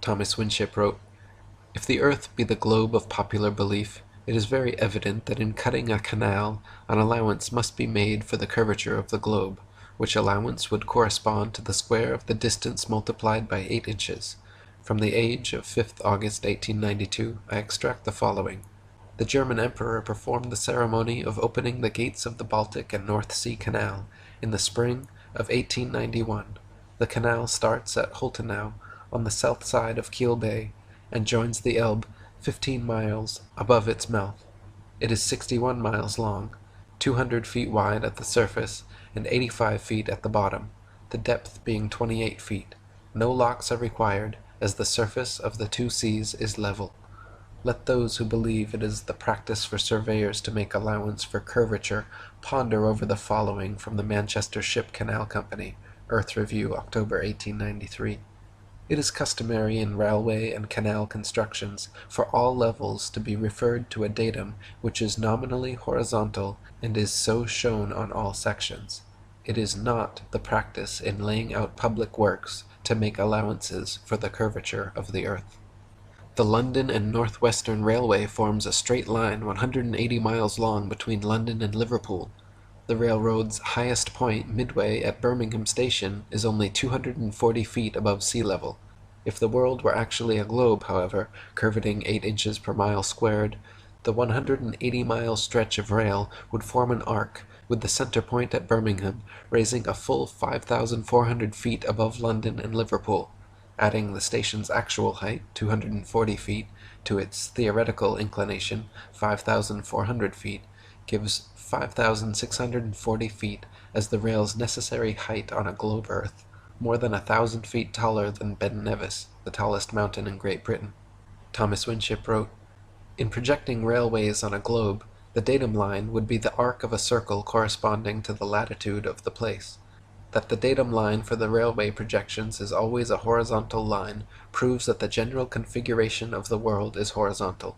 Thomas Winship wrote, "If the earth be the globe of popular belief, it is very evident that in cutting a canal an allowance must be made for the curvature of the globe, which allowance would correspond to the square of the distance multiplied by 8 inches. From the Age of 5th August 1892 I extract the following. The German Emperor performed the ceremony of opening the gates of the Baltic and North Sea Canal in the spring of 1891. The canal starts at Holtenau on the south side of Kiel Bay and joins the Elbe 15 miles above its mouth. It is 61 miles long, 200 feet wide at the surface and 85 feet at the bottom, the depth being 28 feet. No locks are required, as the surface of the two seas is level. Let those who believe it is the practice for surveyors to make allowance for curvature ponder over the following from the Manchester Ship Canal Company, Earth Review, October 1893. It is customary in railway and canal constructions for all levels to be referred to a datum which is nominally horizontal and is so shown on all sections. It is not the practice in laying out public works to make allowances for the curvature of the earth. The London and North Western Railway forms a straight line 180 miles long between London and Liverpool. The railroad's highest point, midway at Birmingham Station, is only 240 feet above sea level. If the world were actually a globe, however, curvating 8 inches per mile squared, the 180-mile stretch of rail would form an arc, with the center point at Birmingham raising a full 5,400 feet above London and Liverpool. Adding the station's actual height, 240 feet, to its theoretical inclination, 5,400 feet, gives 5,640 feet as the rail's necessary height on a globe Earth, more than 1,000 feet taller than Ben Nevis, the tallest mountain in Great Britain. Thomas Winship wrote, "In projecting railways on a globe, the datum line would be the arc of a circle corresponding to the latitude of the place. That the datum line for the railway projections is always a horizontal line proves that the general configuration of the world is horizontal.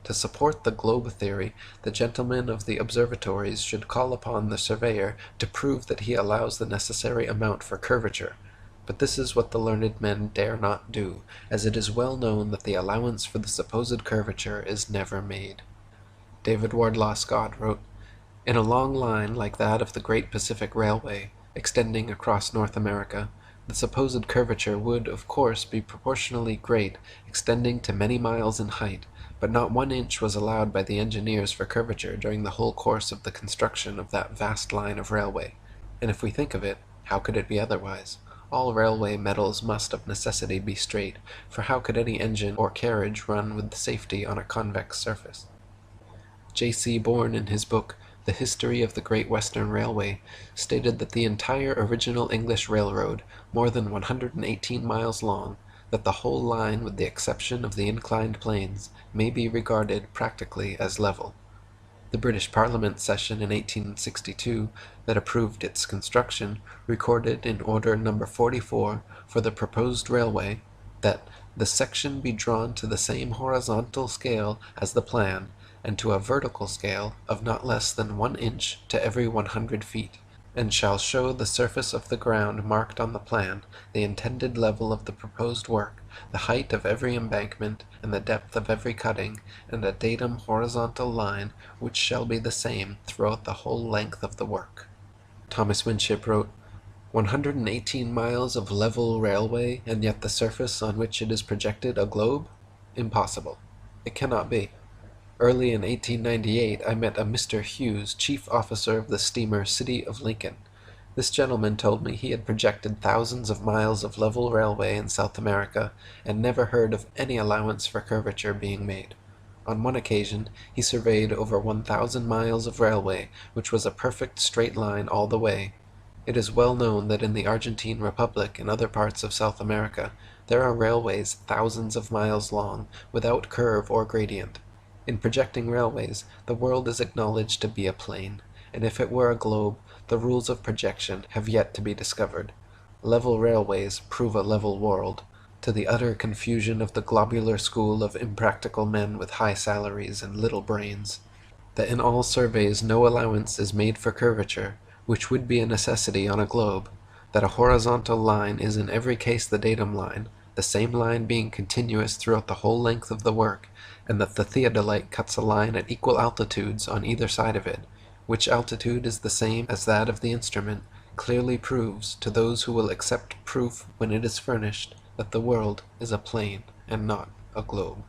To support the globe theory, the gentlemen of the observatories should call upon the surveyor to prove that he allows the necessary amount for curvature, but this is what the learned men dare not do, as it is well known that the allowance for the supposed curvature is never made." David Wardlaw Scott wrote, "In a long line like that of the Great Pacific Railway, extending across North America, the supposed curvature would, of course, be proportionally great, extending to many miles in height, but not 1 inch was allowed by the engineers for curvature during the whole course of the construction of that vast line of railway. And if we think of it, how could it be otherwise? All railway metals must of necessity be straight, for how could any engine or carriage run with safety on a convex surface?" J.C. Bourne, in his book The History of the Great Western Railway, stated that the entire original English railroad, more than 118 miles long, that the whole line with the exception of the inclined planes, may be regarded practically as level. The British Parliament session in 1862 that approved its construction recorded in Order No. 44 for the proposed railway that "the section be drawn to the same horizontal scale as the plan, and to a vertical scale of not less than 1 inch to every 100 feet, and shall show the surface of the ground marked on the plan, the intended level of the proposed work, the height of every embankment, and the depth of every cutting, and a datum horizontal line which shall be the same throughout the whole length of the work." Thomas Winship wrote, 118 miles of level railway, and yet the surface on which it is projected a globe? Impossible. It cannot be. Early in 1898 I met a Mr. Hughes, chief officer of the steamer City of Lincoln. This gentleman told me he had projected thousands of miles of level railway in South America, and never heard of any allowance for curvature being made. On one occasion he surveyed over 1,000 miles of railway, which was a perfect straight line all the way. It is well known that in the Argentine Republic and other parts of South America there are railways thousands of miles long, without curve or gradient. In projecting railways, the world is acknowledged to be a plane, and if it were a globe, the rules of projection have yet to be discovered. Level railways prove a level world, to the utter confusion of the globular school of impractical men with high salaries and little brains. That in all surveys no allowance is made for curvature, which would be a necessity on a globe, that a horizontal line is in every case the datum line, the same line being continuous throughout the whole length of the work, and that the theodolite cuts a line at equal altitudes on either side of it, which altitude is the same as that of the instrument, clearly proves, to those who will accept proof when it is furnished, that the world is a plane and not a globe.